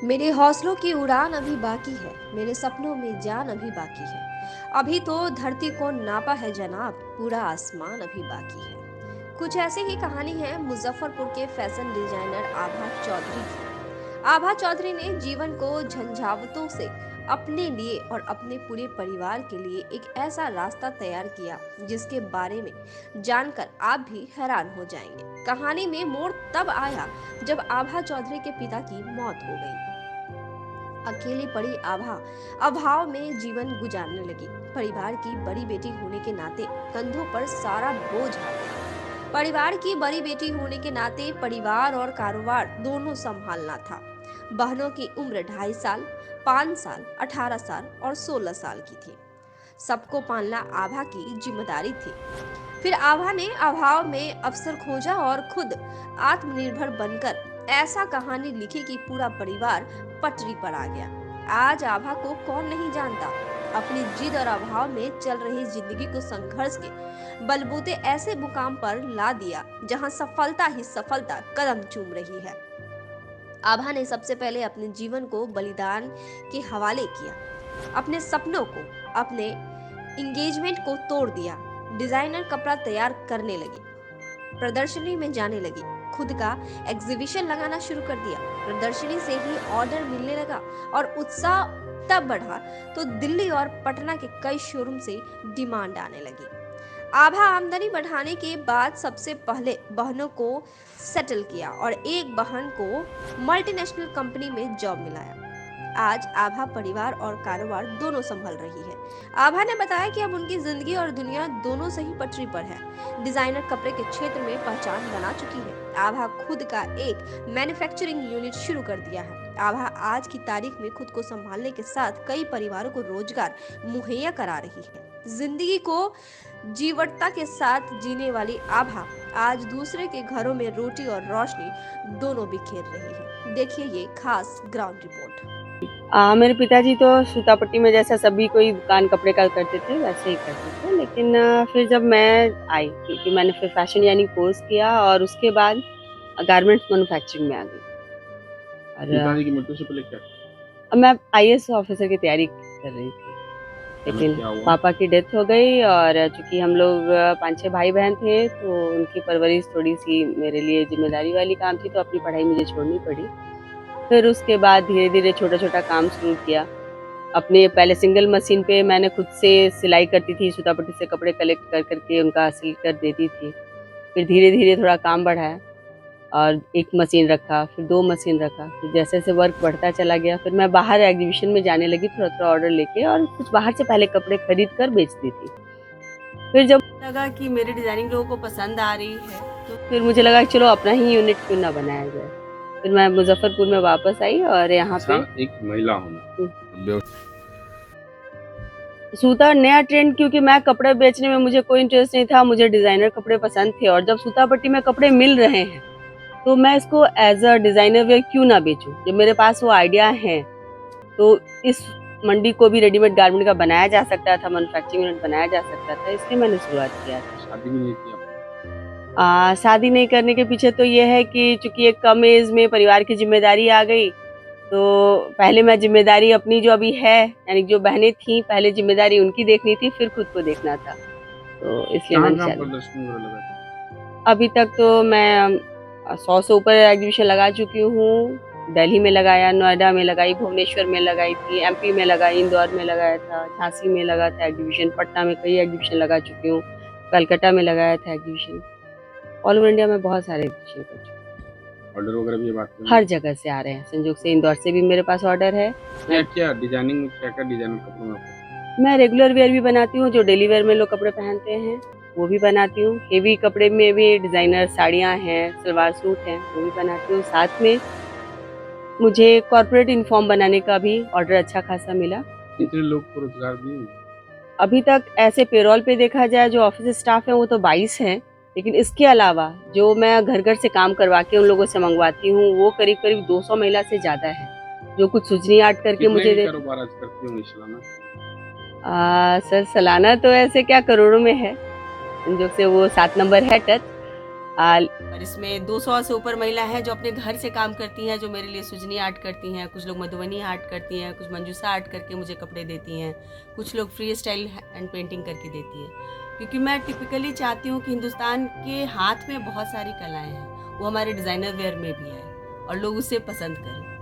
मेरे हौसलों की उड़ान अभी बाकी है, मेरे सपनों में जान अभी बाकी है। अभी तो धरती को नापा है जनाब, पूरा आसमान अभी बाकी है। कुछ ऐसी ही कहानी है मुजफ्फरपुर के फैशन डिजाइनर आभा चौधरी की। आभा चौधरी ने जीवन को झंझावतों से अपने लिए और अपने पूरे परिवार के लिए एक ऐसा रास्ता तैयार किया जिसके बारे में जानकर आप भी हैरान हो जाएंगे। कहानी में मोड़ तब आया जब आभा चौधरी के पिता की मौत हो गई। अकेली पड़ी आभा अभाव में जीवन गुजारने लगी। परिवार की बड़ी बेटी होने के नाते कंधों पर सारा बोझ आ गया। परिवार की बड़ी बेटी होने के नाते परिवार और कारोबार दोनों संभालना था। बहनों की उम्र 2.5 साल, 5 साल, 18 साल और 16 साल की थी। सबको पालना आभा की जिम्मेदारी थी। फिर आभा ने अभाव में अवसर खोजा और खुद आत्मनिर्भर बनकर ऐसा कहानी लिखी कि पूरा परिवार पटरी पर आ गया। आज आभा को कौन नहीं जानता। अपनी जिद और अभाव में चल रही जिंदगी को संघर्ष के बलबूते ऐसे मुकाम पर ला दिया जहां सफलता ही सफलता कदम चूम रही है। आभा ने सबसे पहले अपने जीवन को बलिदान के हवाले किया। अपने सपनों को, अपने इंगेजमेंट को तोड़ दिया। डिजाइनर कपड़ा तैयार करने लगी, प्रदर्शनी में जाने लगी, खुद का एग्जीबिशन लगाना शुरू कर दिया। प्रदर्शनी से ही ऑर्डर मिलने लगा और उत्साह तब बढ़ा तो दिल्ली और पटना के कई शोरूम से डिमांड आने लगी। आभा आमदनी बढ़ाने के बाद सबसे पहले बहनों को सेटल किया और एक बहन को मल्टीनेशनल कंपनी में जॉब मिलाया। आज आभा परिवार और कारोबार दोनों संभल रही है। आभा ने बताया कि अब उनकी जिंदगी और दुनिया दोनों सही पटरी पर है। डिजाइनर कपड़े के क्षेत्र में पहचान बना चुकी है। आभा खुद का एक मैन्युफैक्चरिंग यूनिट शुरू कर दिया है। आभा आज की तारीख में खुद को संभालने के साथ कई परिवारों को रोजगार मुहैया करा रही है। जिंदगी को जीवटता के साथ जीने वाली आभा आज दूसरे के घरों में रोटी और रोशनी दोनों बिखेर रही है। देखिए ये खास ग्राउंड रिपोर्ट। मेरे पिताजी तो सूतापट्टी में जैसा सभी कोई दुकान कपड़े का करते थे वैसे ही करते थे, लेकिन फिर जब मैं आई क्योंकि मैंने फिर फैशन यानी कोर्स किया और उसके बाद गारमेंट्स मैन्युफैक्चरिंग में आ गई। और पिताजी की मृत्यु से पहले क्या अब मैं आईएएस ऑफिसर की तैयारी कर रही थी, अचानक लेकिन क्या हुआ? पापा की डेथ हो गई और चूंकि हम लोग 5-6 भाई बहन थे तो उनकी परवरिश थोड़ी सी मेरे लिए जिम्मेदारी वाली काम थी, तो अपनी पढ़ाई मुझे छोड़नी पड़ी। फिर उसके बाद धीरे धीरे छोटा छोटा काम शुरू किया। अपने पहले सिंगल मशीन पे मैंने खुद से सिलाई करती थी, सूतापट्टी से कपड़े कलेक्ट कर करके उनका सिल कर देती थी। फिर धीरे धीरे थोड़ा काम बढ़ाया और एक मशीन रखा, फिर 2 मशीन रखा। फिर जैसे जैसे वर्क बढ़ता चला गया, फिर मैं बाहर एग्जीबिशन में जाने लगी थोड़ा थोड़ा ऑर्डर लेके, और कुछ बाहर से पहले कपड़े खरीद कर बेचती थी। फिर जब लगा कि मेरी डिजाइनिंग लोगों को पसंद आ रही है तो फिर मुझे लगा कि चलो अपना ही यूनिट क्यों ना बनाया जाए। फिर मैं मुजफ्फरपुर में वापस आई और यहाँ पे एक महिला होना सूता नया ट्रेंड, क्योंकि मैं कपड़े बेचने में मुझे कोई इंटरेस्ट नहीं था, मुझे डिजाइनर कपड़े पसंद थे। और जब सूतापट्टी में कपड़े मिल रहे हैं तो मैं इसको एज अ डिजाइनर वेयर क्यों ना बेचूं। जब मेरे पास वो आइडिया है तो इस मंडी को भी रेडीमेड गारमेंट का बनाया जा सकता था, मैन्युफैक्चरिंग यूनिट बनाया जा सकता था, इसलिए मैंने शुरुआत किया था। शादी भी नहीं की आपने? शादी नहीं करने के पीछे तो ये है कि चूंकि एक कम एज में परिवार की जिम्मेदारी आ गई, तो पहले मैं जिम्मेदारी अपनी जो अभी है यानी जो बहनें थी पहले जिम्मेदारी उनकी देखनी थी, फिर खुद को देखना था, तो इसलिए कहाँ मैंने कहाँ शादी। प्रदर्शनी वगैरह लगा? अभी तक तो मैं 100 से ऊपर एग्जीबिशन लगा चुकी हूँ। दिल्ली में लगाया, नोएडा में लगाई, भुवनेश्वर में लगाई थी, एमपी में लगाई, इंदौर में लगाया था, झांसी में लगा था एग्जीबिशन, पटना में कई एग्जीबिशन लगा चुकी हूँ, कलकत्ता में लगाया था एग्जीबिशन। ऑल ओवर इंडिया में बहुत सारे एग्जीबिशन कर चुकी हूँ। ऑर्डर वगैरह भी ये बात करें? हर जगह से आ रहे हैं, संयोग से इंदौर से भी मेरे पास ऑर्डर है। क्या क्या डिजाइनिंग में क्या क्या डिजाइनर कपड़ों में आपको? मैं रेगुलर वेयर भी बनाती हूँ, जो डेली वेयर में लोग कपड़े पहनते हैं वो भी बनाती हूँ। हेवी कपड़े में भी डिजाइनर साड़ियाँ हैं, सलवार सूट हैं, वो भी बनाती हूँ। साथ में मुझे कॉर्पोरेट यूनिफॉर्म बनाने का भी ऑर्डर अच्छा खासा मिला। कितने लोग को रोजगार दिए? अभी तक ऐसे पेरोल पे देखा जाए जो ऑफिस स्टाफ है वो तो 22 हैं, लेकिन इसके अलावा जो मैं घर घर से काम करवा के उन लोगों से मंगवाती हूँ वो करीब करीब 200 महिला से ज्यादा है, जो कुछ सुजनी आर्ट करके कितने मुझे की देते। कारोबार आज करती होंगी सालाना? सर सालाना तो ऐसे क्या करोड़ों में है, संजोग से वो 7 नंबर है टच। और इसमें 200 से ऊपर महिला हैं जो अपने घर से काम करती हैं, जो मेरे लिए सुजनी आर्ट करती हैं, कुछ लोग मधुबनी आर्ट करती हैं, कुछ मंजूसा आर्ट करके मुझे कपड़े देती हैं, कुछ लोग फ्री स्टाइल एंड पेंटिंग करके देती हैं। क्योंकि मैं टिपिकली चाहती हूँ कि हिंदुस्तान के हाथ में बहुत सारी कलाएँ हैं, वो हमारे डिज़ाइनर वेयर में भी है और लोग उसे पसंद करें।